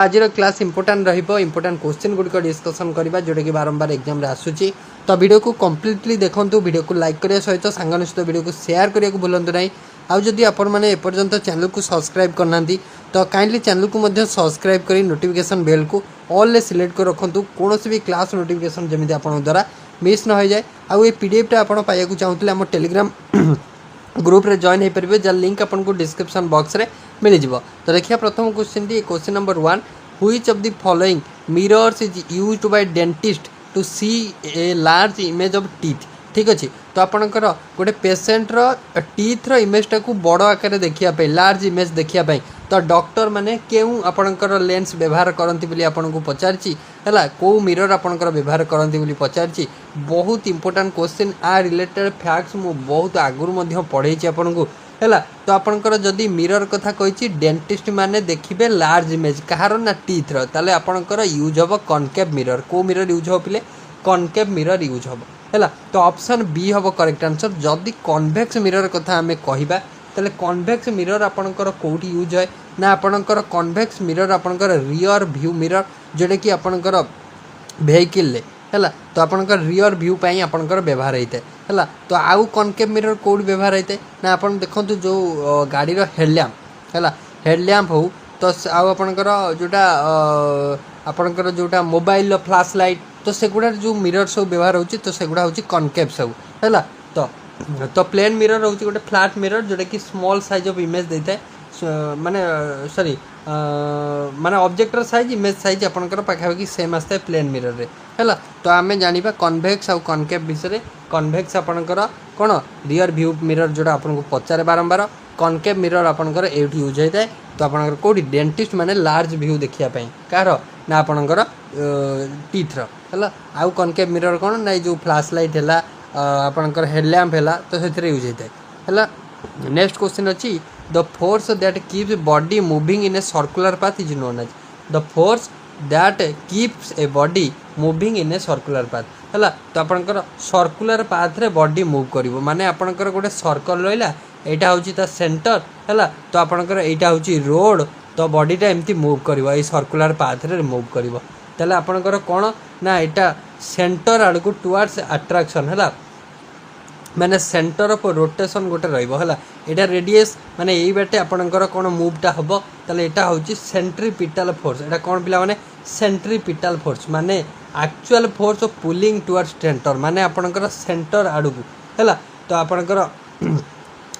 आज class important important question गुड़िक discussion करवा जोटा कि बारंबार एग्जाम आसूची तो वीडियो को कंप्लीटली देखूँ वीडियो को लाइक करने सहित सांगन सहित वीडियो को शेयर करने को भूलु ना आउ जदि आपपर्यंत चैनल को सब्सक्राइब करना तो काइंडली चैनल को सब्सक्राइब कर नोटिफिकेशन बेल को ऑल ले सिलेक्ट कर रखुँ कौन भी क्लास नोटिफिकेशन जमी आप द्वारा मिस न हो जाए आउ ये पीडीएफटा आप पाइबा चाहूँगे आम टेलीग्राम ग्रुप रे जॉइन हो पारे जार लिंक आपको डिस्क्रिप्शन बॉक्स रे मिल जाव। तो देखिए प्रथम क्वेश्चन टी question number 1 which of the following mirrors is used by dentist to see a large image of teeth. ठीक अच्छे तो आपणकर गोटे पेसेंटर टीथर इमेजटा को बड़ आकार देखापी लार्ज इमेज देखापी तो डॉक्टर माने क्यों आपणकर लेंस व्यवहार करती बोली आपको पचारची है कौ मिरर आपणकर व्यवहार करती बोली पचारची। बहुत इंपोर्टेंट क्वेश्चन आ रिलेटेड फैक्ट्स मु बहुत आगुरी पढ़े आपको है। तो आपणकर जदि मिरर कथा कही डेंटिस्ट माने देखिए लार्ज इमेज कहार ना टीथर ताले आपणकर यूज हम कनकेव मिरर कौ मिरर यूज हम पे कनकेव मिरर यूज हम है। तो ऑप्शन बी हम करेक्ट आंसर। जदि कन्वेक्स मिरर कथा आम कहवा ताले कन्वेक्स मिरर आपणकर कौटी यूज है ना आपणकर कन्वेक्स मिरर आपणकर रियर व्यू मिरर जोटा कि आपणकर वेहिकल है। तो आपणकर रियर व्यू पाई आपणकर व्यवहार होता है। तो आउ कनकेव मिरर कौट व्यवहार होता है ना आप देखो जो गाड़ी हेडलैम्प है हेडलैम्प हो तो आपणकर जोटा आपणकर जोटा मोबाइल फ्लैश लाइट तो सेगुड़ा जो मिरर सब व्यवहार होची तो सेगुड़ा होची कनकेव सब है। तो प्लेन मिरर होची गोटे फ्लैट मिरर जोटा कि स्मॉल साइज ऑफ इमेज देता है माने सॉरी माने ऑब्जेक्टर साइज इमेज साइज आपणकर पाखापाखि सेम आसता है प्लेन मिरर रे है। तो आम जाना कन्वेक्स आउ कनकेव विषय। कन्वेक्स आपणकर कौन रियर व्यू मिरर जोटा आपको पचारे बारंबार कनकेव मिरर आपणकर एठी यूज होता है। तो आपणकर कोडी डेंटिस्ट माने लार्ज व्यू देखिया कार ना आपणकर टीथर है। आउ कनकेव मिरर कौन ना जो फ्लैश लाइट है आपणकर हेडलैम्प है तो से यूज होता है। नेक्स्ट क्वेश्चन अच्छी the force that keeps body moving in a circular path is known as the force that keeps a body moving in a circular path है। तो आपणकर सर्कुलर पाथ रे बॉडी मूव करिवो माने आपणकर गोटे सर्कल रहिला एटा होची ता सेंटर है। तो आपणकर एटा होची रोड तो बॉडीटा एमती मूव करिवो ए सर्कुलर पाथ रे मूव करिवो ताले आपणकर कोन ना एटा सेंटर आड़ को टुवर्ड्स अट्रैक्शन है माने सेंटर ऑफ रोटेशन गोटे रहिबो है। एटा रेडियस माने एई बाटे आपणकर कोन मूवटा हबो ताले एटा होची सेंट्रीपिटल फोर्स। एटा कोन पिला माने सेंट्रीपिटल फोर्स माने actual force of pulling towards centre माने आपणकर सेंटर आड़ को है। तो आपणकर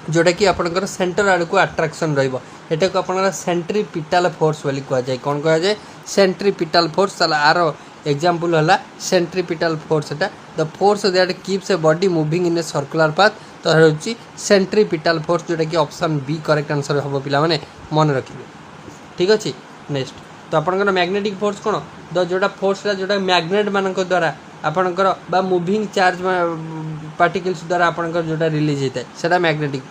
जोटा कि आपणकर सेंटर आड़ को अट्रैक्शन रहिबो एटा को आपणकर सेंट्रीपिटल फोर्स बोली कह जाय। कोन कह जाय सेंट्रीपिटल फोर्स। ताले आरो एग्जांपल है centripetal force Etah the force that keeps a body moving in a circular path तो होची सेंट्रीपिटल फोर्स जोटा कि ऑप्शन बी करेक्ट आंसर हम पिला माने मन रखिबे। ठीक अच्छे नेक्स्ट तो आपणकर मैग्नेटिक फोर्स कौन द जोटा फोर्सटा जोटा मैग्नेट मानक द्वारा आपणकर बा मूविंग चार्ज पार्टिकल्स द्वारा आपणकर जोटा रिलीज होता है सेटा मैग्नेटिक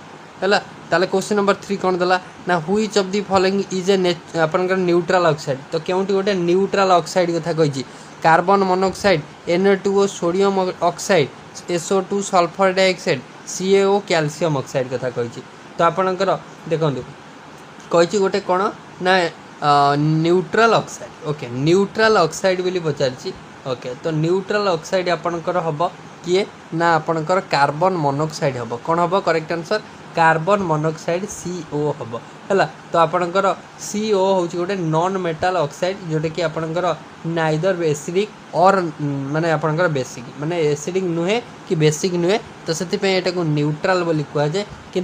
है। ताले क्वेश्चन नंबर 3 कौन दला ना which of the following is a आपणकर न्यूट्रल ऑक्साइड तो केउंटी गोटे न्यूट्रल ऑक्साइड कथा कहिची carbon monoxide Na2O sodium oxide SO2 sulphur dioxide CaO calcium oxide कथा कहिची। तो आपणकर देखंतु कहिची गोटे कोन ना neutral oxide okay neutral oxide बोली पचारची ओके। तो न्यूट्रल ऑक्साइड आपणकर हबो किए ना आपणकर कार्बन मोनोक्साइड हबो कोन हबो correct answer carbon monoxide CO हम है। तो आपणकर CO हूँ गोटे नॉन मेटाल ऑक्साइड जोटा कि आपणकर नाइदर एसिडिक और माने आपणकर बेसिक माने एसिडिक नुहे कि बेसिक नुहे तो से को न्यूट्रल बोली कह जाए कि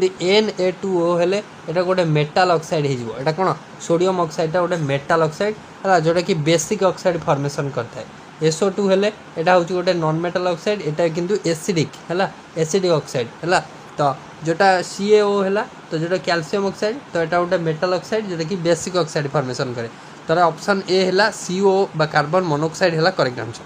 Na2O हेले एटा गोटे मेटाल ऑक्साइड हो एटा कौन सोडियम ऑक्साइडटा गोटे मेटाल ऑक्साइड है जोटा कि बेसिक ऑक्साइड फॉर्मेशन करता है। SO2 हेले एटा हूँ गोटे नॉन मेटाल ऑक्साइड एटा किंतु एसिडिक है एसिडिक ऑक्साइड है। तो जोटा CaO है तो जोटा कैल्शियम ऑक्साइड तो यहाँ गोटे मेटाल ऑक्साइड जोटा कि बेसिक ऑक्साइड फॉर्मेशन करे तो ऑप्शन ए है CO बा कार्बन मोनोक्साइड है करेक्ट आंसर।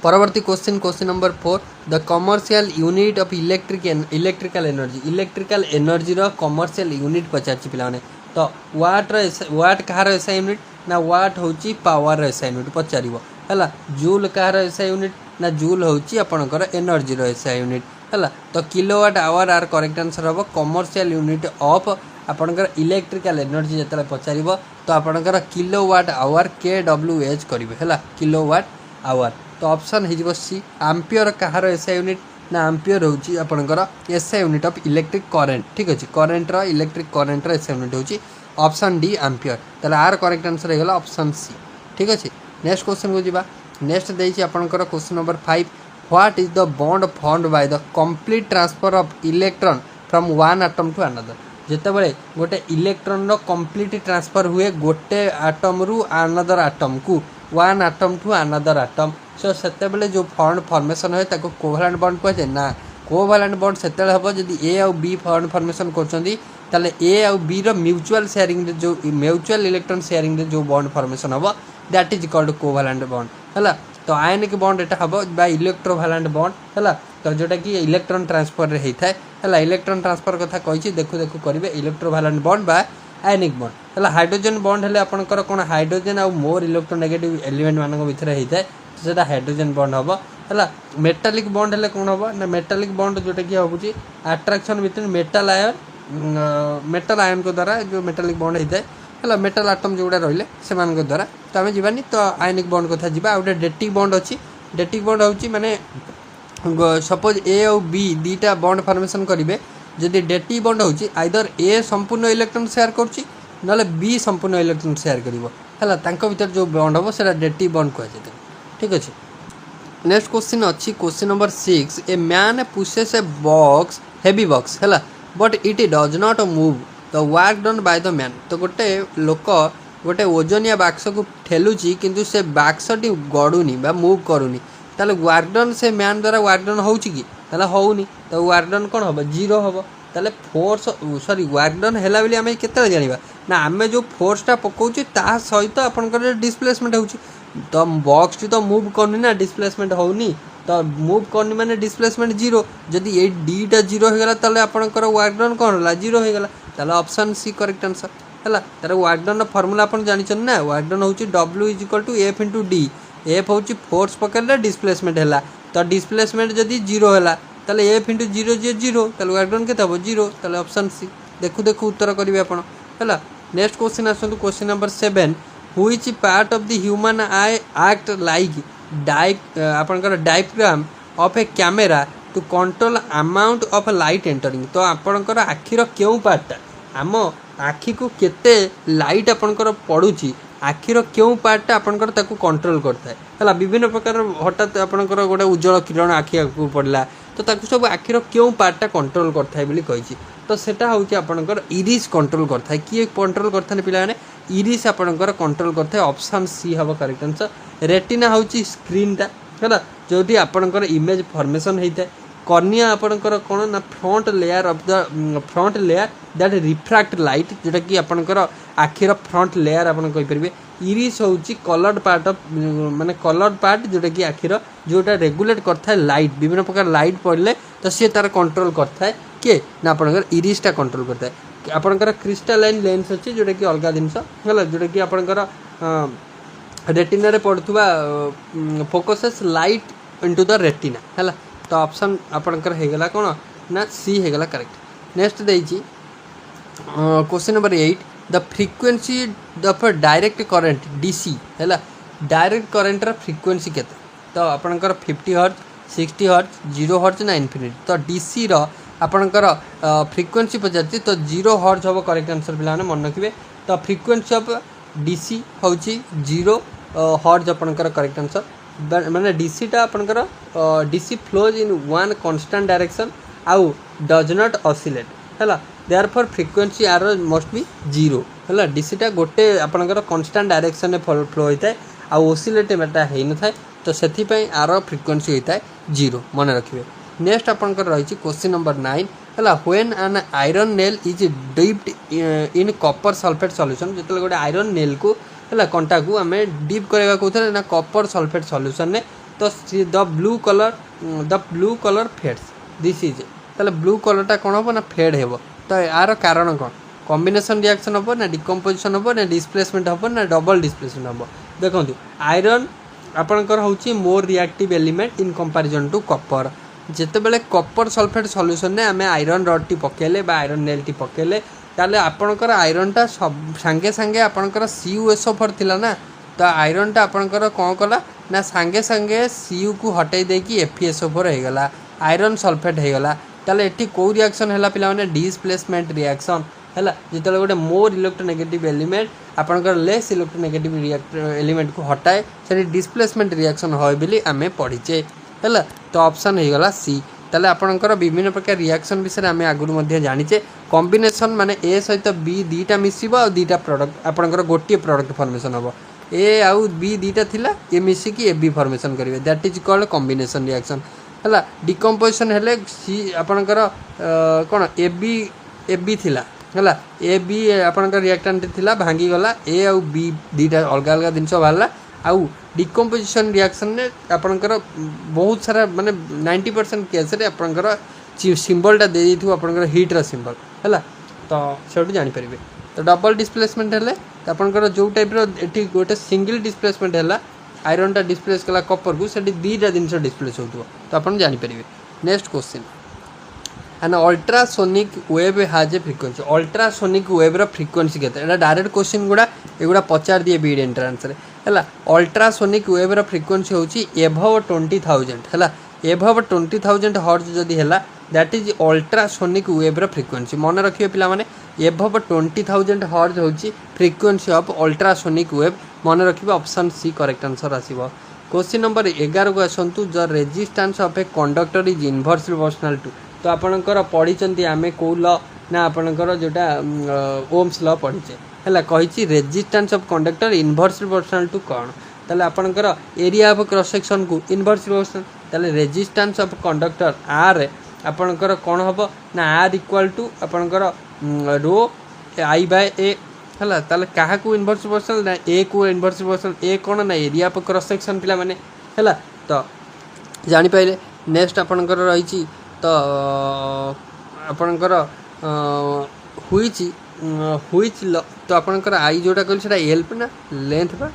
परवर्ती question question number 4 the commercial unit of electrical energy रो कमर्शियल यूनिट पचार पिला तो वाट कहार एसआई यूनिट ना वाट होची पावर एसआई यूनिट पचार है। जूल कहार एसआई यूनिट ना जूल होची आपणकर एनर्जी रो एसआई यूनिट है। तो किलोवाट आवर आर करेक्ट आंसर हम कमर्शियल यूनिट ऑफ आपणकर इलेक्ट्रिकल एनर्जी जिते पचार तो आपणकर किलोवाट आवर KWH करेंगे है किलोवाट आवर। तो ऑप्शन हो सी एम्पियर कहार एसआई यूनिट ना एम्पियर होची आपणकर SI unit of electric current ठीक अच्छे current electric current SI unit होची ऑप्शन डी एम्पियर। ताले आर करेक्ट आंसर होगा ऑप्शन सी ठीक अच्छे। नेक्स्ट क्वेश्चन को जीवा नेक्स्ट देइछि आपणकर question number 5 what is the bond formed by the complete transfer of electron from one atom to another. जितेबाला गोटे इलेक्ट्रॉन कंप्लीट ट्रांसफर हुए गोटे आटम रु अनदर आटम को one atom to another atom so से जो बॉन्ड फॉर्मेशन है ताको कोवैलेंट बॉन्ड कहुए ना कोवैलेंट बॉन्ड से हम जब ए आउ बी बॉन्ड फॉर्मेशन कर ए आउ बी रो म्यूचुअल शेयरिंग जो म्यूचुअल इलेक्ट्रॉन शेयरिंग जो बॉन्ड फॉर्मेशन हम that is called covalent bond है। तो आयनिक बॉन्ड एटा हम बा इलेक्ट्रोवैलेंट बॉन्ड है तो जोटा कि इलेक्ट्रॉन ट्रांसफर होता है इलेक्ट्रॉन ट्रांसफर कथा कही देखु देखु करेंगे इलेक्ट्रोवैलेंट बॉन्ड बा आयनिक बॉन्ड है। हाइड्रोजन बॉन्ड है आपंकर कौन हाइड्रोजन आउ मोर इलेक्ट्रोनेगेटिव एलिमेंट मान भितर होता है तो हाइड्रोजन बॉन्ड हम है। मेटालिक बॉन्ड है कौन हम ना मेटालिक बॉन्ड जोटा कि हूँ अट्रैक्शन बिटवीन मेटल आयन को द्वारा जो मेटालिक बॉन्ड होता है मेटल आटम जो रही से द्वारा तो आम जीवानी तो आयनिक बॉन्ड कथा जीवा। गोटे डेटिक बॉन्ड अच्छी डेटिक बॉन्ड हूँ माने सपोज ए और बी दीटा बॉन्ड फॉर्मेशन करेंगे जदि डेटिक बॉन्ड हूँ आइदर ए संपूर्ण इलेक्ट्रॉन शेयर करुच्ची ना बी संपूर्ण इलेक्ट्रॉन शेयर कर भीतर जो बॉन्ड हम से डेटिक बॉन्ड कहुए ठीक अच्छे। नेक्स्ट क्वेश्चन अच्छी question number 6 a man pushes a box heavy box है but it does not move the work done by the man. तो गोटे लोक गोटे ओजनिया बाक्स को ठेलुची किंतु से बाक्सटी गड़ुनी बा मूव करूनी ताले वर्क डन से मैन द्वारा वर्क डन होउची कि ताले होउनी तो वर्क डन कोन होबो जीरो होबो ताले फोर्स सॉरी वर्क डन हैला बेली आमे केते जानिबा ना आमे जो फोर्सटा पकोउची ता सहित आपनकर डिस्प्लेसमेंट होउची तो बॉक्स तो मूव करनी ना डिस्प्लेसमेंट होनी तो मूव करनी माने डिस्प्लेसमेंट जीरो जदि ये डीटा जीरो हो गला ताले आपनकर वर्क डन कोन होला जीरो हो गला ताले ऑप्शन सी करेक्ट आंसर है। तार वर्क डन फॉर्मूला आपन जानि छन ना वर्क डन होची W = F * D F होची फोर्स पकड़ले डिस्प्लेसमेंट हैला तो डिस्प्लेसमेंट जदि जीरो हैला ताले F * 0 जे जीरो ताले वर्क डन केते हो जीरो ताले ऑप्शन सी देखु देखु उत्तर करिवे आपन है। नेक्स्ट क्वेश्चन आसंतु question number 7 which part of the human eye act like आपनकर diaphragm of a camera to control amount of light entering. तो आपनकर आखिर क्यों पार्टटा आम आखि को केते लाइट आपनकर पड़ुची आखिर क्यों पार्टटा आपनकर ताकू कंट्रोल करता है विभिन्न प्रकार हठात आपनकर गोटे उज्जवल किरण आखि को पड़ला तो ताकू सब आखिर क्यों पार्टटा कंट्रोल करता है बोली कहिछि तो सेटा होउची आपनकर इरिस कंट्रोल करता है किए कंट्रोल करता है पिला माने इरिस आपनकर कंट्रोल करता है ऑप्शन सी हबो करेक्ट आंसर। रेटिना होउची स्क्रीनटा है जोटी आपनकर इमेज फॉर्मेशन होता है कर्निया आपनकर कौन ना front layer of the front layer that refract light जोटा कि आपनकर आखिर फ्रंट लेयर आपन कहि परिबे। इरिस होउची कलर्ड पार्ट ऑफ माने कलर्ड पार्ट जोटा कि आखिर जोटा रेगुलेट करता है लाइट विभिन्न प्रकार लाइट पड़ले तो सी तार कंट्रोल करता है के ना आपनकर इरिसटा कंट्रोल करता है। आपनकर क्रिस्टलाइन लेंस अच्छी जोटा कि अलग जिनस है जोटा कि आपनकर रेटिना रे पड़ुवा focuses light into the retina है तो ऑप्शन आपनकर हेगला कौन ना सी हेगला करेक्ट। नेक्स्ट देइछि question number 8 the frequency of direct current DC है डायरेक्ट करंट रा फ्रीक्वेंसी केते तो आपनकर 50 हर्ट्ज 60 हर्ट्ज 0 हर्ट्ज ना इनफिनिटी तो डीसी रो आपनकर फ्रीक्वेंसी पचारती तो 0 हर्ट्ज हम करेक्ट आंसर पिला मन रखिए तो फ्रीक्वेंसी ऑफ डीसी होची 0 हर्ट्ज आपनकर करेक्ट आंसर माने डीसी टा आपनकर DC flows in one constant direction आउ डज नॉट ऑसिलेट है देयरफॉर फ्रीक्वेंसी आर मस्ट बी 0 है डीसी टा गोटे आपनकर कांस्टेंट डायरेक्शन में फ्लो होता है आउ ऑसिलेट बेटा है न थाए तो सेथि पई आर फ्रीक्वेंसी होता है 0 मन रखिए। नेक्स्ट आपनकर रही क्वेश्चन नंबर 9 है when an iron nail is dipped in copper sulphate solution जो गोटे आयरन नेल को है कंटा को आम डीप करवा कहते ना कॉपर सल्फेट सॉल्यूशन ने तो the blue colour fades this is ताले ब्लू कलरटा कौन हम ना फेड हे तो यार कारण कौन कॉम्बिनेशन रिएक्शन हम ना डिकम्पोजिशन हम ना डिस्प्लेसमेंट हम ना डबल डिस्प्लेसमेंट हम देखो आयरन आपनकर होची more reactive element in comparison to copper जेते बेले कॉपर सल्फेट सॉल्यूशन ने आम आयरन रड टी पकेले बा आयरन नेल टी पकेले ताले आपणकर आयरनटा सब सांगे सांगे आपणकर CuSO4 थिला ना तो आयरनटा आपणकर कौन कला ना सांगे सांगे Cu को हटाई देकी FeSO4 हो गला आयरन सल्फेट हो गला ताले एठी को रिएक्शन हैला पिला माने डिस्प्लेसमेंट रिएक्शन हैला जितले गोटे मोर इलेक्ट्रोनेगेटिव एलिमेंट आपणकर लेस इलेक्ट्रोनेगेटिव एलिमेंट को हटाए से डिस्प्लेसमेंट रिएक्शन होय बिली आमे पढिचे हैला तो ऑप्शन हो गला सी ताले आपणकर विभिन्न प्रकार रिएक्शन विषय आमे आगुरु मध्ये जानिचे कॉम्बिनेशन माने ए सहित बी दीटा मिसिबो आ दीटा प्रोडक्ट आपणकर गोटिए प्रोडक्ट फॉर्मेशन हबो ए आउ बी दीटा थिला ए मिसी की ए बी फॉर्मेशन करिवे that is called combination reaction हैला डिकम्पोजिशन हेले सी आपणकर कोन ए बी थिला हैला ए बी आपणकर रिएक्टेंट थिला भांगी गला ए आउ बी दीटा अलग अलग जिंस बाहरला आउ डिकम्पोजिशन रिएक्शन ने आपणकर बहुत सारा माने 90% केस रे आपणकर सिंबलटा दे दिथु आपणकर हीट रा सिंबल हैला तो सेटू जानि परिबे तो डबल डिस्प्लेसमेंट हेले आपणकर जो टाइप रो एठी गोटे सिंगल डिस्प्लेसमेंट हैला आयरन टा डिस्प्लेस कला कॉपर को सेठी दीटा जिंस डिस्प्लेस होतु तो आपण जानि परिबे next question an ultrasonic wave has a frequency ultrasonic wave रो फ्रिक्वेंसी केते एटा डायरेक्ट क्वेश्चन एगुड़ा पचार दिए बीड एंट्रांस रे हैला अल्ट्रासोनिक वेव रो फ्रिक्वेंसी होची एभव 20000 हैला एभव 20000 हर्ट्ज जदी हैला दैट इज अल्ट्रासोनिक वेव रो फ्रिक्वेंसी मन रखिए पिला माने एभव 20000 हर्ट्ज होची फ्रिक्वेंसी ऑफ अल्ट्रासोनिक वेव मन रखिए ऑप्शन सी करेक्ट आंसर आसीबो क्वेश्चन नंबर 11 को आसंतु the resistance of a conductor is inversely proportional to तो आपणकर पढ़ी आमे को ल ना आपणकर जोटा ओम्स ल पढ़ीचे हैला कहिछि resistance of conductor inversely proportional to कोन ताले आपणकर एरिया ऑफ क्रॉस सेक्शन को इनवर्सली प्रोपोर्शनल ताले रेजिस्टेंस ऑफ कंडक्टर आर आपणकर कोन हबो ना आर इक्वल टू आपणकर रो आई बाय ए हैला ताले काहा को इनवर्सली प्रोपोर्शनल ना ए को इनवर्सली प्रोपोर्शनल ए कोन ना एरिया ऑफ क्रॉस सेक्शन पिला माने हैला तो जानि पाइले नेक्स्ट आपणकर रहिछि तो आपणकर हुईच तो आपणकर आई जोटा कहली सेटा एल पे ना लेंथ बा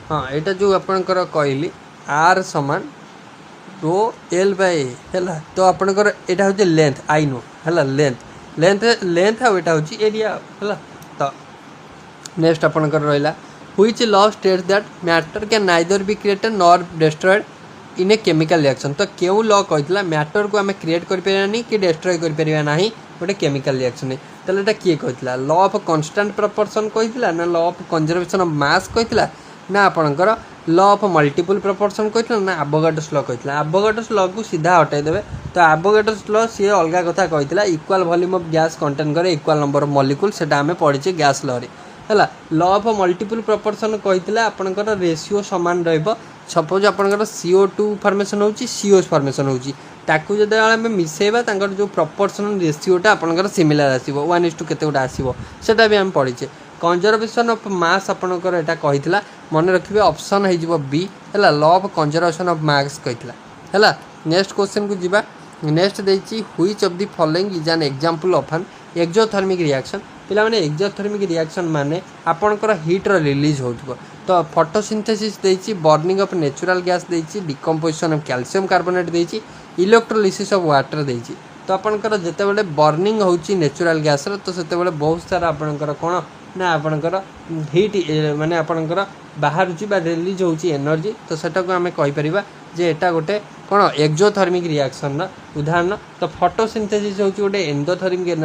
हाँ एटा जो आपणकर कहली आर समान रो एल बाय ए हैला तो आपणकर एटा होचे लेंथ आई नो हैला लेंथ आ एटा होची एरिया हैला तो नेक्स्ट आपणकर रहला which law states that matter can neither be created nor destroyed in a chemical reaction तो क्यों लॉ कहला मैटर को आम क्रिएट कर पारानी कि डिस्ट्रॉय कर पारिबा नाही गोटे केमिकल रिएक्शन है ताले एटा किए कहला लॉ ऑफ कांस्टेंट प्रोपोर्शन कहला ना लॉ ऑफ कंजर्वेशन ऑफ मास कहला ना आपणकर लॉ ऑफ मल्टीपल प्रोपोर्शन कहला ना एवोगाड्रोस लॉ कहला एवोगाड्रोस लॉ को सीधा हटाई देबे तो एवोगाड्रोस लॉ सी अलग कथा कहला equal volume of gas contain करे इक्वल नंबर ऑफ मॉलिक्यूल सेटा हमें पढ़ीचे गैस लॉ रे हैला लॉ ऑफ मल्टीपल प्रोपोर्शन कहला आपणकर रेशियो समान रहइबो सपोज आपणकर CO2 फॉर्मेशन होची COS फॉर्मेशन होची ताकू जदे आमे मिसेबा तांकर जो प्रोपोर्शनल रेशियोटा आपणकर सिमिलर आसीबो 1:2 केते गोटा आसीबो सेटा भी हम पढ़ीचे कंजर्वेशन ऑफ मास आपणकर एटा कहितला मन रखिबे ऑप्शन हे जिवो बी हैला law of conservation of mass कहितला हैला नेक्स्ट क्वेश्चन को जिबा नेक्स्ट देछि which of the following is an example of an exothermic reaction पिला माने एक्सोथर्मिक रिएक्शन माने आपणकर हीट रो रिलीज होतबो तो फोटोसिंथेसिस देछि बर्निंग ऑफ नेचुरल गैस देछि डिकम्पोजिशन ऑफ कैल्शियम कार्बोनेट देछि इलेक्ट्रोलिसिस ऑफ वाटर देछि तो आपणकर जते बेले बर्निंग होछि नेचुरल गैस रो तो सेते बेले बहुत सारा आपणकर कोन ना आपणकर हीट माने आपणकर बाहर छि बा रिलीज होछि एनर्जी तो सेटा को हमें कहि परिबा जे एटा गोटे कोन एक्सोथर्मिक रिएक्शन ना उदाहरण तो फोटोसिंथेसिस होछि गोटे एंडोथर्मिक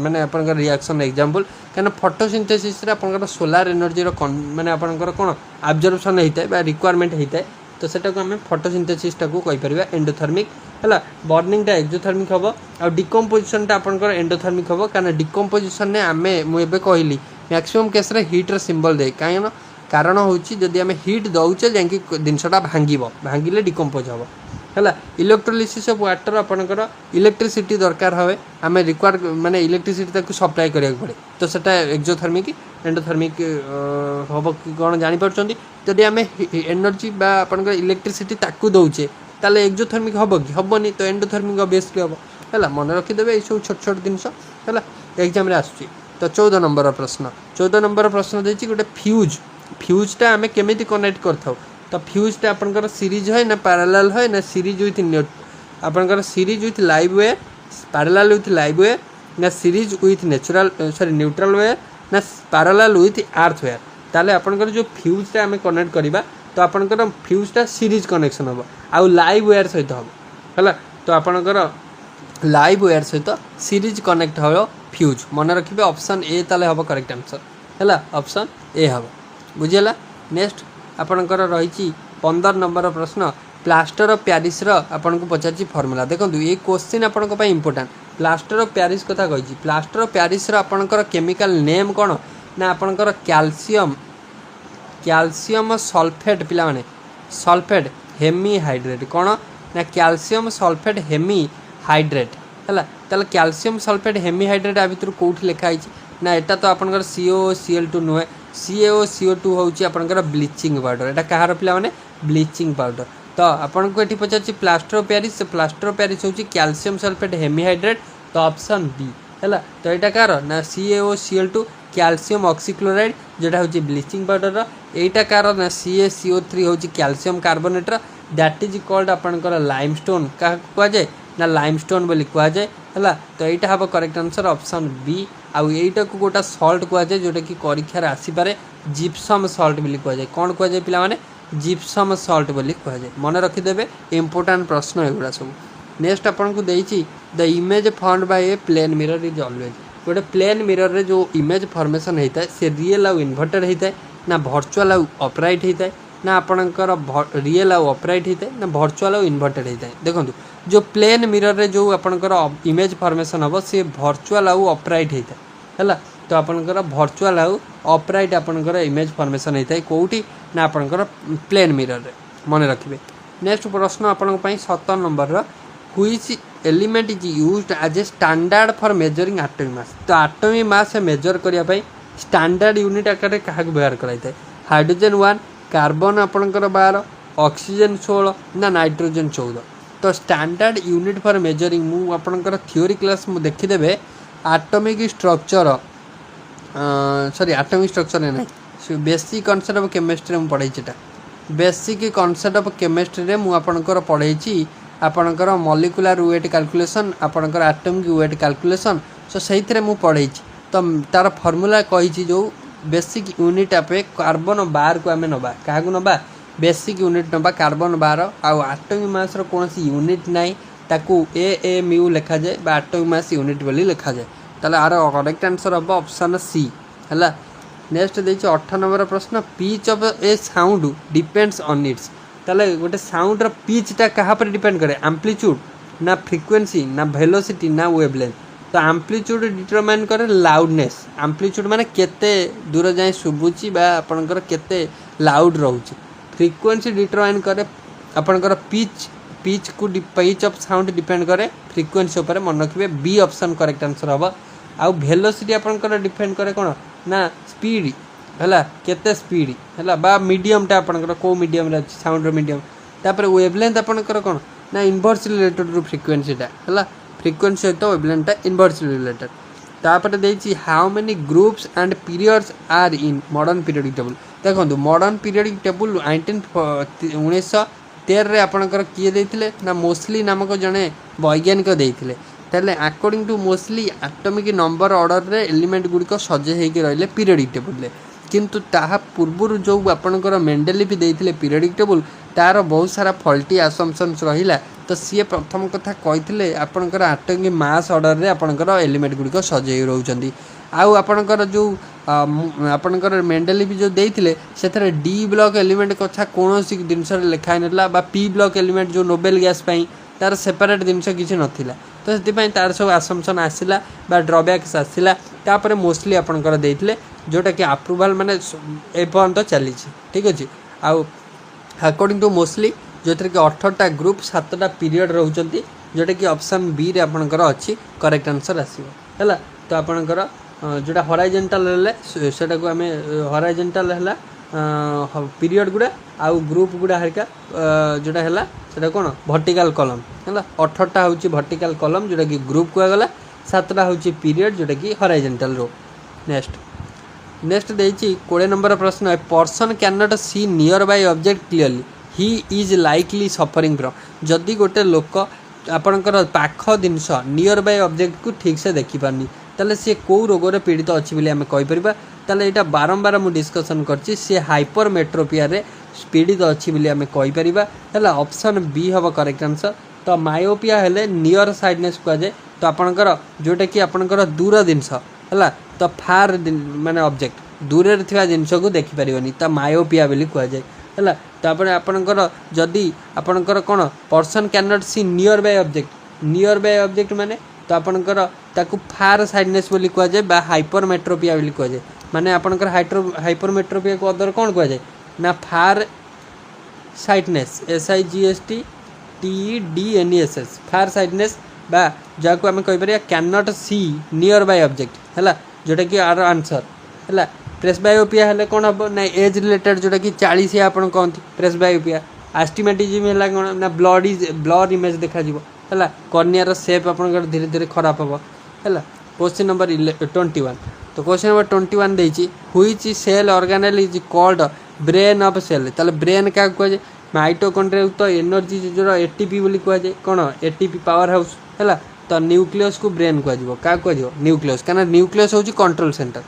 माने आपणकर रिएक्शन एग्जांपल काना फोटोसिंथेसिस रे आपणकर सोलार एनर्जी रो माने आपणकर कोन अब्जॉर्प्शन हेइताय बा रिक्वायरमेंट हेइताय तो सेटा को हमें फोटोसिंथेसिस टा को कहि परिबा एंडोथर्मिक हैला बर्निंग टा एक्सोथर्मिक हबो आ डिकम्पोजिशन टा आपणकर एंडोथर्मिक हबो काना डिकम्पोजिशन ने आमे मु एबे कहली मैक्सिमम केस रे हीट रो सिंबल दे काहे ना कारण होची जदि आमे हीट दउचे जेंकी जिनसटा भांगिले डिकम्पोज हबो हैला इलेक्ट्रोलिसिस ऑफ वाटर आपणकर इलेक्ट्रिसिटी दरकार हवे आमे रिक्वायर माने इलेक्ट्रिसिटी ताको सप्लाई करिया पड़े तो सेटा एक्सोथर्मिक एंडोथर्मिक हबो कि कोन जानि परचंदी जदि आमे एनर्जी बा आपणकर इलेक्ट्रिसिटी ताको दउचे ताले एक्सोथर्मिक हबो कि हबोनी तो एंडोथर्मिक ऑब्वियसली हबो हैला मन रखि देबे ए सब छोट छोट जिंस हैला एग्जाम रे आसुची तो 14 नंबर प्रश्न 14 नंबर प्रश्न देछि गोटे फ्यूजटा आमे केमिति कनेक्ट करथाउ तो फ्यूजटा आपनकर सीरीज है ना पैरेलल है ना सीरीज विथ आपनकर series with live wire parallel with live wire ना series with natural sorry neutral wire ना पैरेलल विथ अर्थ वेयर ताले आपनकर जो फ्यूजटा आम कनेक्ट करवा तो आपनकर फ्यूजटा सीरीज कनेक्शन हम आउ लाइव वेयर सहित हम है तो आपनकर लाइव वेयर सहित सीरीज कनेक्ट हो फ्यूज मन रखिए ऑप्शन ए ताले हम करेक्ट आंसर है ऑप्शन ए हम बुझीगला। नेक्स्ट आपनकर रही 15 नंबर प्रश्न प्लास्टर ऑफ पेरिस आपन को पचार फर्मूला देखो ये क्वेश्चन आपन इंपोर्टेंट प्लास्टर ऑफ पेरिस कथा कही प्लास्टर ऑफ पेरिस आपनकर केमिकल नेम कौन ना आपनकर कैल्शियम सल्फेट पिला माने सल्फेट हेमी हाइड्रेट कौन ना कैल्शियम सल्फेट हेमी हाइड्रेट है ताल कैल्शियम सल्फेट हेमी हाइड्रेट आ भर कौटी लिखाई ना एटा तो आपनकर CaOCl2 नुहे CaOCO2 हूँ आपनकर ब्लीचिंग पाउडर एटा कहार पिला माने ब्लीचिंग पाउडर तो आपन को ये पचार प्लास्टर ऑफ पेरिस हूँ कैल्शियम सल्फेट हेमी हाइड्रेट तो ऑप्शन बी है तो यहाँ कार ना CaOCl2 कैल्शियम ऑक्सीक्लोराइड जोटा हूँ ब्लीचिंग पाउडर यहाँ कार ना CaCO3 हूँ calcium carbonate that is called आपनकर लाइमस्टोन क्या कहुए ना लाइमस्टोन बोली कहुए है तो यहाँ हम करेक्ट आंसर ऑप्शन बी आउ यहीटा को गोटा सल्ट कहुए जोटा कि परीक्षार आसीपे जिप्सम सल्ट बोली कहुए कौन कहुए पिला माने जिप्सम सल्ट बोली कहुए मन रखिदेवे इंपोर्टेंट प्रश्न एगुड़ा सब। नेक्स्ट आपन को देइछि the image formed by a plane mirror is always गोटे प्लेन मिरर रे जो इमेज फॉर्मेशन होता है से रियल आउ इन्वर्टेड होता है ना भर्चुआल आउ अपराइट होता है ना आपणकर रियल आउ अपराइट होता है ना भर्चुआल आउ इन्वर्टेड होता है देखो जो प्लेन मिरर रे जो आपणकर इमेज फॉर्मेशन हम सी भर्चुआल आउ अपराइट होता है तो आपणकर भर्चुआल आउ अपराइट आपणकर इमेज फॉर्मेशन होता है कौटी ना आपणकर प्लेन मिरर रे मन रखिए। नेक्स्ट प्रश्न आपण 17 number which element is used as a standard for measuring atomic mass तो एटॉमिक मास मेजर करने स्टैंडर्ड यूनिट आकार क्या व्यवहार कराई हाइड्रोजन 1 कार्बन आपणकर 12 ऑक्सीजन 16 ना नाइट्रोजन 14 तो स्टैंडर्ड यूनिट फॉर मेजरिंग मु आपणकर थ्योरी क्लास मु देखिदेबे atomic structure sorry atomic structure नहीं बेसिक कॉन्सेप्ट ऑफ केमिस्ट्री में पढ़ाई बेसिक कॉन्सेप्ट ऑफ केमिस्ट्री में आपणकर पढ़ाई आपणकर मॉलिक्यूलर वेट कैलकुलेशन आपणकर एटॉमिक वेट कैलकुलेशन सो से मु पढ़ाई तो तार फॉर्मूला कही जो बेसिक यूनिट आपे कार्बन 12 को आम नवा क्या नवा बेसिक यूनिट नवा कार्बन 12 आउ एटॉमिक मास कौन यूनिट ना ताकू AMU लिखा जाए एटॉमिक मास यूनिट बोली लिखा जाए ताले आर करेक्ट आंसर हम ऑप्शन सी है। नेक्स्ट देखिए 18 नंबर प्रश्न pitch of A sound depends on it's ताले गोटे साउंड रो पिचटा कहाँ पर डिपेंड करे एम्प्लीट्यूड ना फ्रिक्वेंसी ना वेलोसिटी ना वेवलेंथ तो एम्प्लीट्यूड डिटरमाइन करे लाउडनेस एम्प्लीट्यूड माने केते दूर जाए शुभुची बा आपनकर केते लाउड रहउची फ्रिक्वेंसी डिटरमाइन करे आपनकर पिच को पिच ऑफ साउंड डिपेंड करे फ्रिक्वेंसी ऊपर मन रखिए बी ऑप्शन करेक्ट आंसर हम आउ वेलोसिटी आपनकर डिपेंड करे कोन ना स्पीड है केते स्पीड है बा मीडियमटा आपनकर को मीडियम रे साउंड रो मीडियम तापर वेवलेंथ आपनकर कोन ना इनवर्सली रिलेटेड टू फ्रिक्वेंसीटा है फ्रिक्वेंसी सहित वेवलेंथटा इनवर्सली रिलेटेड तापर देछि how many groups and periods are in modern periodic table देखो मॉडर्न पीरियडिक टेबल 1913 रे आपनकर किए देथिले ना मोस्टली नामक जने वैज्ञानिक देथिले ताले according to mostly atomic number order रे एलिमेंट गुडी को सजे हेकि रहले पीरियडिक टेबल रे किंतु ताहा पूर्व जो आपनकर मेंडेली भी देथिले पीरियडिक टेबल तार बहुत सारा फॉल्टी असम्पशंस रहिला तो सी प्रथम कथा कही आपनकर एटॉमिक मास ऑर्डर रे आपनकर एलिमेंट गुडी को सजे रहउचंदी आउ आपनकर जो आपनकर मेंडेली भी जो देथिले सेथरे डी ब्लॉक एलिमेंट कथा कोनोसी जिनस लिखाई नला बा पी ब्लॉक एलिमेंट जो नोबेल गैस पई तार सेपरेट जिनस किछि नथिला तो से तार सब असम्पशन आसिला बा ड्रॉबैक्स आसिला तापर मोस्टली आपनकर देथिले जोटा कि अप्रूवल माने ए पर्यंत चली ठीक अच्छे आउ अकॉर्डिंग टू मोस्टली जो कि 18टा ग्रुप 7टा पीरियड रोचंती जोटा कि ऑप्शन बी रे आपनकर अच्छी करेक्ट आंसर आसीबो हैला तो आपनकर जोटा हॉराइजॉन्टल हेले सेटा को हमें हॉराइजॉन्टल हैला पीरियड गुडा आउ ग्रुप गुडा हरका जोटा हैला सेटा कोन वर्टिकल कॉलम हैला 18टा होची वर्टिकल कॉलम जोटा कि ग्रुप को गला 7टा होची पीरियड जोटा कि हॉराइजॉन्टल रो। नेक्स्ट देछि 20 नंबर प्रश्न है person can not see near by object clearly he is likely suffering from जदि गोटे लोक आपणकर पाख जिनस नियर बाय ऑब्जेक्ट को ठीक से देखी पारनी ताले सी कौ रोग पीड़ित अच्छी बोली आम कहीपर ताले यहाँ बारंबार मुझे डिस्कसन करछि सी हाइपरमेट्रोपिया रे पीड़ित अच्छी बोली आम कहीपर है ऑप्शन बी हम करेक्ट आंसर। तो मायोपिया हेले नियर साइडनेस कहुए तो आपणकर जोटा कि आपणकर दूर जिनस है तो फार माने ऑब्जेक्ट दूर थिबा जिनस को देखि परिबनी तो मायोपिया बोली कहुए है तापर आपणकर जदि आपणकर कौन person can not see near by object माने तो आपणकर ताकू फार साइडनेस बोली कहुए बा हाइपरमेट्रोपिया बोली कहुए माने आपणकर हाइपरमेट्रोपिया को अदर कौन कहुए ना farsightedness SIGSTTEDNESS farsightedness बा जाको आम कहीपर can not see near by object है जोटा कि आर आंसर है। प्रेसबायोपिया हेले कौन हम ना एज रिलेटेड जोटा कि 40 आपन कहते प्रेसबायोपिया। आस्टिमेटिज्म है कौन ना ब्लर इमेज देखा है कर्नियार सेप आप धीरे धीरे खराब हम है। क्वेश्चन नंबर 21 तो क्वेश्चन नंबर 21 देछि which cell organelle is called brain of cell ताले ब्रेन क्या कहुए माइटोकॉन्ड्रिया तो एनर्जी जो एटीपी बोली कहुए कौन एटीपी पावर हाउस है तो न्यूक्लियस को ब्रेन कहुए क्या कहुए न्यूक्लियस कहीं न्यूक्लियस हूँ कंट्रोल सेंटर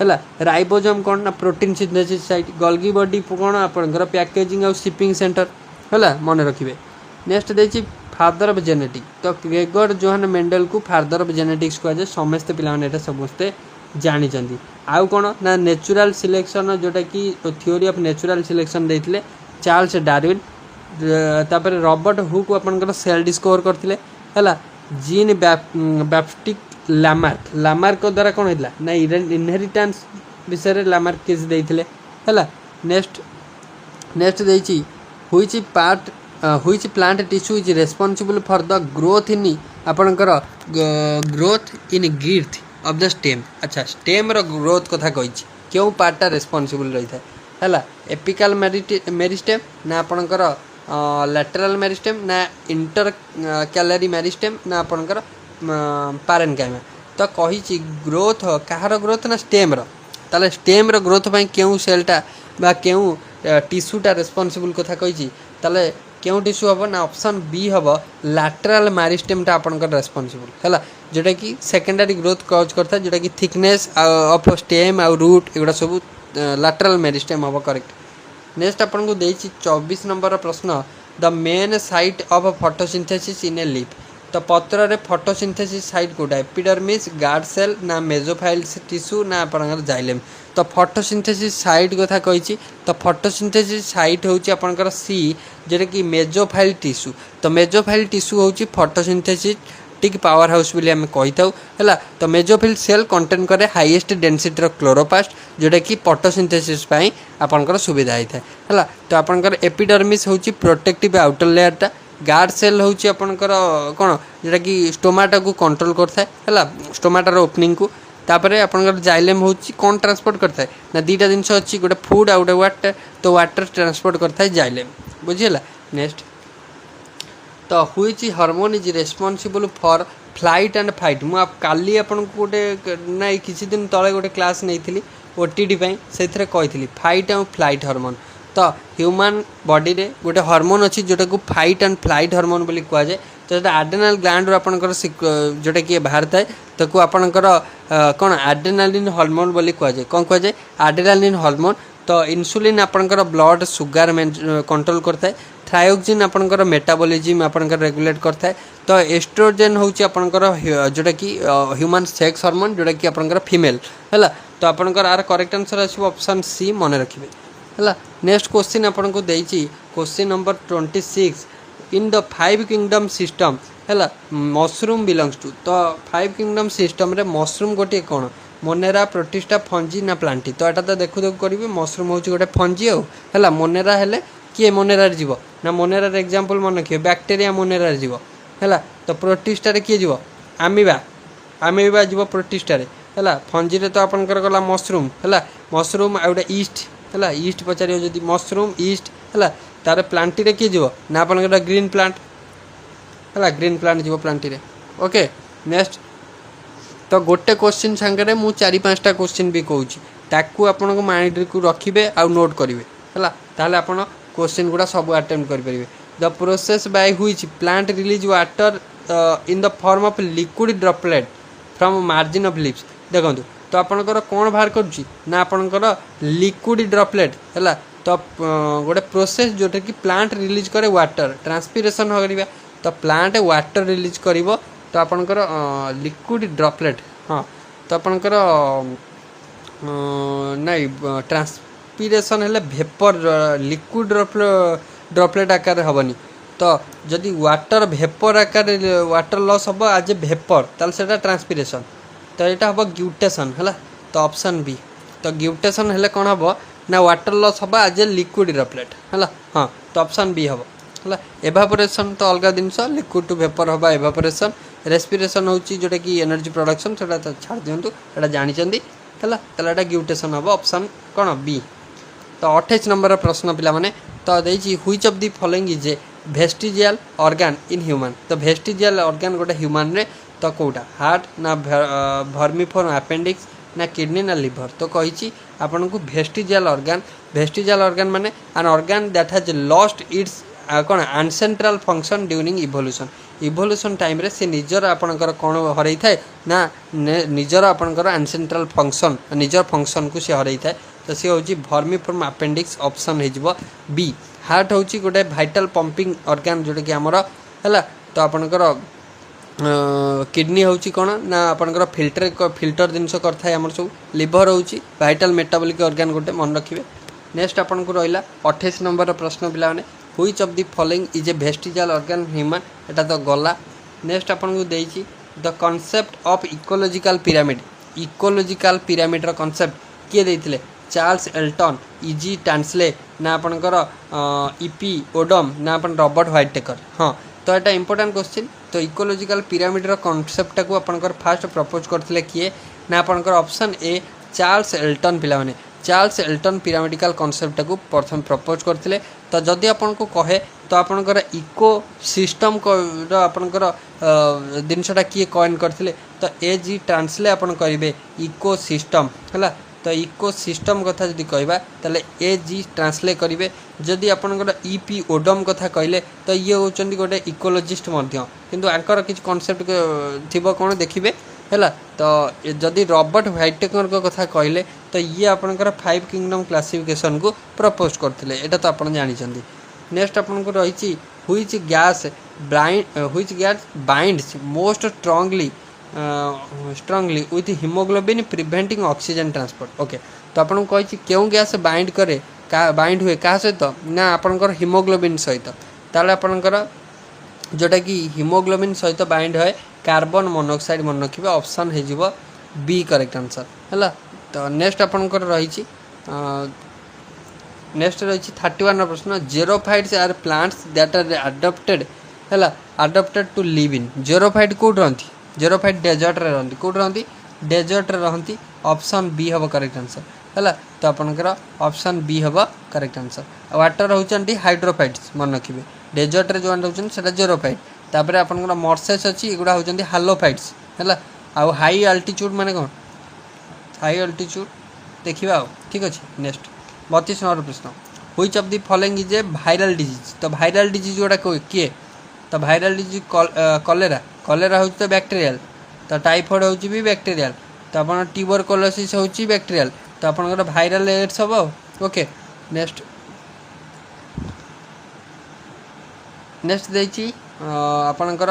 है। राइबोसोम कौन ना protein synthesis site Golgi body कौन आपंकर पैकेजिंग और शिपिंग सेंटर है मन रखिए। नेक्स्ट देखिए फादर ऑफ जेनेटिक तो ग्रेगर जोहान मेंडल को फादर ऑफ जेनेटिक्स कहुए समस्ते पिला समस्ते जानी आउ कौन ना नेचुरल सिलेक्शन जोटा कि थ्योरी ऑफ नेचुरल सिलेक्शन देते चार्ल्स डार्विन तापर रॉबर्ट हुक आपंकर सेल डिस्कवर करते है। जीन बैप्टिक लामार्क द्वारा कौन होता ना इनहेरिटेंस विषय लामार्क केस देते है। नेक्स्ट देखिए which plant tissue is responsible for the growth in आपणकर growth in girth of the stem. अच्छा स्टेम रो ग्रोथ कथा कही क्यों पार्टा रेस्पॉन्सिबल रही है एपिकल मेरिस्टेम ना आपणकर लैटरल मेरिस्टेम ना इंटर कैलरी मेरिस्टेम ना आपणकर पारेन्काइमा तो कही ग्रोथ कहार ग्रोथ ना स्टेम रो स्टेम रो ग्रोथ पाई क्यों सेलटा बा क्यों टिश्यूटा रेस्पॉन्सिबल कथा कही क्यों टिश्यू हम ना ऑप्शन बी हम लैटरल मेरिस्टेमटा आपणकर रेस्पॉन्सिबल है जोटा कि सेकेंडरी ग्रोथ कज करता जोटा कि थिकनेस ऑफ स्टेम आउ रूट एगुड़ा सब लैटरल मेरिस्टेम हम करेक्ट। नेक्स्ट आपन को देछि 24 नंबर प्रश्न the main site of photosynthesis in a leaf तो पत्र रे फोटोसिंथेसिस साइट कोटा एपिडर्मिस गार्ड सेल ना मेसोफाइल टिश्यू ना आपनकर जाइलेम तो फोटोसिंथेसिस साइट कथा कही तो फोटोसिंथेसिस साइट होची आपनकर सी जेटा कि मेसोफाइल टिश्यू तो मेसोफाइल टिश्यू होची फोटोसिंथेसिस टिक पावर हाउस बोली आम कही था तो मेसोफिल सेल कंटेन करे हाईएस्ट डेंसिटी क्लोरोप्लास्ट जोटा कि फोटोसिंथेसिस पाई आपनकर सुविधा होता है तो आपनकर एपिडर्मिस होची प्रोटेक्टिव आउटर लेयरटा गार्ड सेल होची आपनकर कौन जोटा कि स्टोमाटा को कंट्रोल करता है स्टोमाटार ओपनिंग को तापर आपनकर जाइलेम होची कौन ट्रांसपोर्ट करता है ना दुईटा जिनस अच्छी गोटे फूड आउ गोटे वाटर तो वाटर ट्रांसपोर्ट करता है जाइलेम बुझीला। नेक्स्ट तो which hormone is responsible for flight and fight मु काली आपन को गोटे ना किसी दिन तले गोटे क्लास नहीं ओटीडी से कही फाइट एंड फ्लाइट हार्मोन तो ह्यूमन बॉडी रे गोटे हार्मोन अच्छी जोटा को फाइट एंड फ्लाइट हार्मोन बोली कहुए तो जो आड्रेनाल ग्लैंड आपनकर जोटा कि बाहर थाए ताको आपनकर कौन आड्रेनालिन हार्मोन बोली कहुए कौन कहुए आड्रेनालिन हार्मोन तो इन्सुलिन आपनकर ब्लड सुगर कंट्रोल करता है थायोक्सिन आपनकर मेटाबॉलिज्म आपनकर रेगुलेट करता है तो एस्ट्रोजेन होची आपनकर जोटा कि ह्यूमन सेक्स हार्मोन जोटा कि आपनकर फीमेल है तो आपनकर आर करेक्ट आंसर आसो ऑप्शन सी मन रखिए है। नेक्स्ट क्वेश्चन आपन को देछि question number 26 in the 5 kingdom system है मशरूम बिलोंग्स टू तो 5 किंगडम सिस्टम रे मशरूम गोटे कौन मोनेरा प्रोटिस्टा फंजी ना प्लांटी तो यहाँ तो देखु देखु करेंगे मशरूम हूँ गोटे फंजी है मोनेरा हेले किए मोनेरार जीव ना मोनेरार एग्जांपल मन रखिए बैक्टेरिया मोनेरार जीव है तो प्रोटिस्टा किए जीव आमिबा जीव प्रोटिस्टा है फंजी तो आपनकर गला मशरूम है मशरूम आ गोटे ईस्ट है ईस्ट पचार जदि मशरूम ईस्ट है तार प्लांटी किए जीव ना आपनकर ग्रीन प्लांट है ग्रीन प्लांट जीव प्लांटी ओके। नेक्स्ट तो गोटे क्वेश्चन सांगे मु 4-5टा क्वेश्चन भी कहूँ ताकू आपण माइंड को रखिए आउ नोट करेंगे है ताहले आपण क्वेश्चन गुड़ा सब अटेम्प्ट करेंगे the process by which plant release water in the form of liquid droplet from margin of lips देखो तो आपणकर कौन बाहर करुच्ची ना आपणकर लिक्विड ड्रॉपलेट है तो गोटे प्रोसेस जोटा कि प्लांट रिलीज करे वाटर ट्रांसपीरेशन हो गया तो प्लांट वाटर रिलीज कर तो आपणकर लिक्विड ड्रॉपलेट हाँ तो आपणकर नहीं ट्रांसपीरेशन है भेपर लिक्विड ड्रॉपलेट आकार हेनी तो जदि वाटर भेपर आकार वाटर लॉस हम आज ए भेपर ताल से ट्रांसपीरेशन तो यहाँ हम ग्यूटेशन है तो ऑप्शन बी तो ग्यूटेशन है कौन हम ना वाटर लॉस हम आज ए लिक्विड ड्रॉपलेट है हाँ तो ऑप्शन बी हम है एवापोरेशन तो अलग जिनस लिक्विड टू भेपर हम एवापोरेशन रेस्पिरेशन होची जोटा कि एनर्जी प्रोडक्शन से छाड़ दिंतु यहाँ जानते है ग्यूटेशन हम ऑप्शन कौन बी तो 28 नंबर प्रश्न पिला माने तो देछि which of the following is a vestigial organ in human तो वेस्टिजियल ऑर्गन गोटे ह्यूमन रे तो कोटा हार्ट ना वर्मिफोरम अपेंडिक्स ना किडनी ना लिवर तो कही आपन को वेस्टिजियल ऑर्गन माने an organ that has lost its कौन ancestral function during evolution time रे से निजर आपणकर कौन हरई थाए ना निजर आपणकर एंसेंट्रल फंक्शन निजर फंक्शन को से हरई थाए तो सी हूँ वर्मिफोरम अपेंडिक्स ऑप्शन हो बी हार्ट हूँ गोटे भाइटाल पंपिंग ऑर्गन जोटा कि आमर है तो आपणकर किडनी हूँ कौन ना आपणकर फिल्टर जिनस कर आम सब लिवर हूँ भाइटाल मेटाबॉलिक ऑर्गन गोटे मन रखिए नेक्स्ट आपन को रहा 28 नंबर प्रश्न पिला which of the following is a vestigial organ human एटा तो गला नेक्स्ट आपन को देइछि the concept of ecological pyramid रो कांसेप्ट किए देइथिले चार्ल्स एल्टन इजी टांसले ना आपनकर ईपी ओडम ना अपन रॉबर्ट व्हाइटेकर हाँ तो यहाँ इंपोर्टेंट क्वेश्चन तो इकोलॉजिकल पिरामिड रो कांसेप्ट को आपनकर फास्ट प्रपोज करथिले किए ना आपनकर ऑप्शन ए चार्ल्स एल्टन पिला माने चार्ल्स एल्टन पिरामिडिकल कॉन्सेप्ट को प्रथम प्रपोज करथिले तो जदि आपन को कहे तो आपनकर इको सिस्टम आपनकर जिनसटा किए कॉइन करथिले तो ए जी ट्रांसले आपन करिवे इको सिस्टम है तो इको सिस्टम कथा जदि कहबा ताले ए जी ट्रांसले करिवे जदि आपनकर ईपी ओडम कथा कहले तो ये होचंदी गोटे इकोलॉजिस्ट मध्य किंतु आंकर किछ कॉन्सेप्ट थिबो कोन देखिबे है तो जदि रॉबर्ट व्हाइटेकर कथा कहले तो ये आपनकर 5 किंगडम क्लासिफिकेशन को प्रपोज करथिले एटा तो आपन जानि छथि नेक्स्ट आपन को रहिछि which gas binds most strongly with haemoglobin preventing oxygen transport okay तो आपन को कहि केउ गैस बाइंड हुए का सहित ना आपनकर हीमोग्लोबिन सहित ताले आपनकर जोटा कि हीमोग्लोबिन सहित बाइंड है कार्बन मोनोक्साइड मन रखिए ऑप्शन हो बी करेक्ट आंसर है तो नेक्स्ट आपनकर रही नेक्स्ट रही 31 प्रश्न xerophytes are plants that are adapted to live in xerophyte कौट रही जेरोफाइट डेजर्ट रे रही कौट रही डेजर्ट रे रही ऑप्शन बी हम करेक्ट आंसर है तो आपनकर ऑप्शन बी हम करेक्ट आंसर वाटर होती हाइड्रोफाइट्स मन रखिए डेजर्ट रे जो रोचे से जेरोफाइट तापर आपनकर मर्सेस अच्छी एगुड़ा होती हालोफाइट्स है आउ हाई अल्टीट्यूड माने कौन हाई अल्टीट्यूड देखा ठीक अच्छे नेक्स्ट 32 नंबर प्रश्न which of the following is A viral disease तो वायरल डिजीज जोड़ा किए तो वायरल डिजीज कलेरा हूँ तो बैक्टेरियल तो टाइफॉइड हूँ भी बैक्टेरियल तो आप ट्यूबरकुलोसिस हूँ बैक्टेरियल तो आपंकर वायरल एड्स हम ओके नेक्स्ट देखिए आपणकर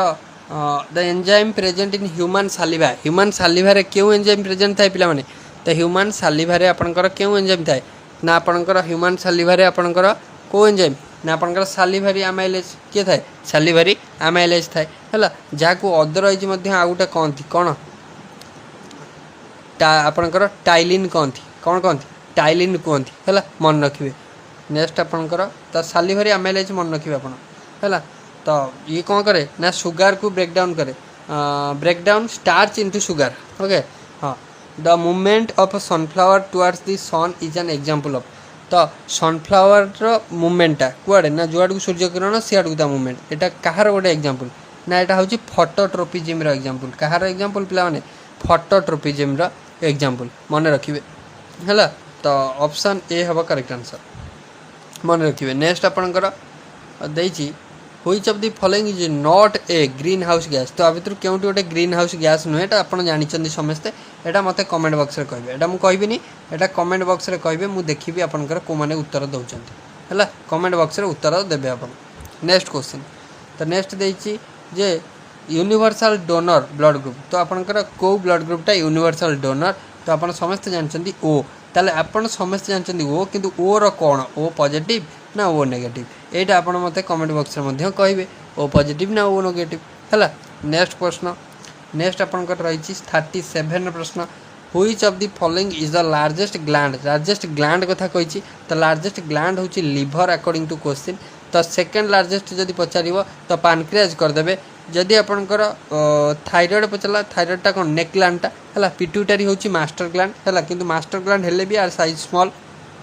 the enzyme present in human saliva रे क्यों एंजाइम प्रेजेंट थाए पिला माने तो ह्यूमन सालिभा रे आपणकर क्यों एंजाइम थाए ना आपणकर ह्यूमन सालिभा रे आपणकर को एंजाइम ना आपणकर सालिभारी अमाइलेज किए थाए सालिभारी अमाइलेज थाए है जहाँ को अदरवाइज आ गोटे कहती कौन आपणकर टाइलिन कहती कौन कहती टाइलिन कहती है मन रखिए नेक्स्ट आपणकर तो सालिभारी अमाइलेज मन रखिए आप है तो ये कौन करे ना सुगार को ब्रेकडाउन करे breakdown starch into sugar okay हाँ the movement of sunflower towards the sun is an example of तो सनफ्लावर मूवमेंटा कुआड़े ना जुआड़ को सूर्य किरण सियाड़ को मूवमेंट यहाँ कहार गोटे एग्जांपल ना यहाँ हूँ फोटोट्रोपिज्म एग्जांपल कहार एग्जांपल पिला माने फोटोट्रोपिज्म एग्जांपल मन रखिए है तो ऑप्शन ए हम करेक्ट आंसर मन रखिए नेक्स्ट आपणकर देइछि which of the following is not a greenhouse gas. तो आ भितर केउंटी गोटे ग्रीन हाउस गैस नुहे एटा आपण जानिचंदी समस्ते एटा मते कमेंट बॉक्स रे कहबे एटा मु कहबिनी एटा कमेंट बॉक्स रे कहबे मु देखिबी आपनकर को माने उत्तर दउचंती हला कमेंट बॉक्स रे उत्तर देबे आपण। नेक्स्ट क्वेश्चन तो नेक्स्ट देछि जे यूनिवर्सल डोनर ब्लड ग्रुप तो आपनकर को ब्लड ग्रुपटा यूनिवर्सल डोनर तो आपण समस्त जानचंदी ओ ताले आपण समस्त जानचंदी ओ किंतु ओ रो कोन ओ पॉजिटिव ना ओ नेगेटिव एटा आपण मते कमेंट बॉक्स रे मध्ये कहबे ओ पॉजिटिव ना ओ नेगेटिव हला। नेक्स्ट प्रश्न नेक्स्ट आपनकर रहिछि 37 प्रश्न which of the following is the largest gland कथा कहिछि तो लार्जेस्ट ग्लैंड होछि लिवर अकॉर्डिंग टू क्वेश्चन तो सेकंड लार्जेस्ट जदि पचारिबो तो पैनक्रियाज कर देबे जदि आपनकर थायराइड पचला थायराइडटा कोन नेक ग्लैंडटा हला पिट्यूटरी होछि मास्टर ग्लैंड हला किंतु मास्टर ग्लैंड हेले भी are size small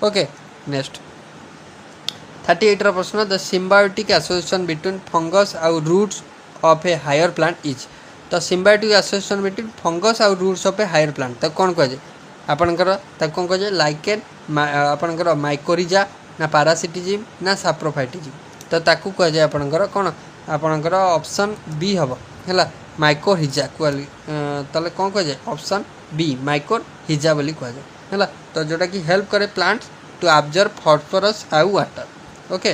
okay. Next 38 रा प्रश्न the symbiotic association between fungus और roots of a higher plant is तो सिम्बायोटिक एसोसिएशन बिटवीन फंगस और roots of a higher plant तो कौन कहे आपनकर ताको कौन कहे लाइकेन आपनकर माइकोरिजा ना पैरासिटिजिम ना साप्रोफाइटिजिम तो ताकू कह जाए आपनकर कौन आपनकर ऑप्शन बी हबो हैला माइकोरिजा तले कौन कह जाए ऑप्शन बी माइकोरिजा बोली कह जाए हैला तो जोटा कि हेल्प करे प्लांट्स टू ऑब्जर्व फास्फोरस आउ वाटर ओके।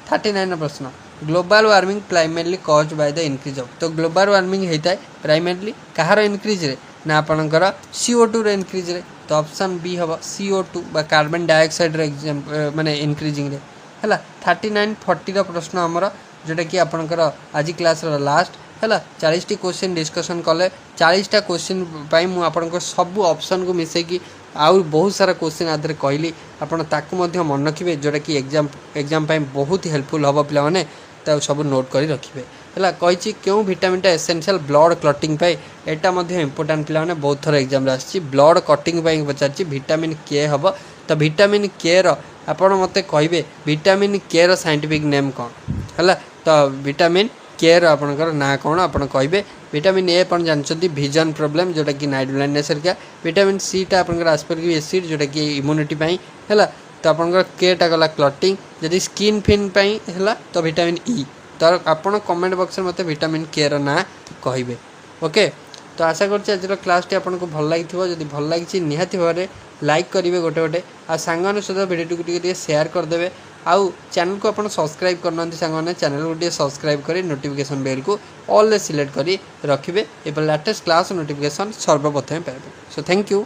39 प्रश्न global warming primarily caused by the increase of तो ग्लोबल वार्मिंग होता है प्राइमरली कहार इंक्रीज रे ना आपनकर CO2 रे इंक्रीज रे तो ऑप्शन बी हबो CO2 बा कार्बन डाइऑक्साइड रे एग्जांपल माने इंक्रीजिंग रे हैला। 39 40 रा प्रश्न हमर जोटा कि आपनकर आज क्लास रो लास्ट हैला 40 टी क्वेश्चन डिस्कशन कले 40 टा क्वेश्चन पाई मु आपनकर सब ऑप्शन को मिसे कि आउ बहुत सारा क्वेश्चन आदरे कहली आपन ताकू मध्य मन रखिबे जोटा कि एग्जाम पाई बहुत हेल्पफुल हबो पिला माने ता सब नोट करी रखिबे हैला। कहिछि क्यों विटामिनटा एसेंशियल ब्लड क्लॉटिंग पाई एटा मध्य इंपोर्टेंट पिला माने बहुत थर एग्जाम रे आछि ब्लड क्लॉटिंग पाई पचारछि विटामिन के हबो तो विटामिन के रो आपन मते कहिबे विटामिन के रो साइंटिफिक नेम कोन हैला तो विटामिन के रो आपनकर ना कोन आपन कहिबे विटामिन ए अपन जानछंती विजन प्रॉब्लम जोटा कि नाइट ब्लाइंडनेस का विटामिन सी टा आपनकर एस्पर्गिक एसिड जोटा कि इम्यूनिटी पाई हैला तो आपनकर के टा गला क्लॉटिंग जदि स्किन फिन पाई हैला तो विटामिन ई तो आपन कमेंट बॉक्स में मते विटामिन के रो ना कहिबे ओके। तो आशा करछि आज क्लास टी आपन को भल लागिथिबो जदि भल लागिछि निहाती भाबरे लाइक करिवे गोटे गोटे आ सांगन सहित वीडियो टिके शेयर कर देबे आउ चैनल को अपन सब्सक्राइब करना सांगने चैनल को सब्सक्राइब करी नोटिफिकेशन बेल को ऑल सिलेक्ट करी रखिबे एपर लेटेस्ट क्लास नोटिफिकेशन सर्वप्रथम पाइबे। So thank you.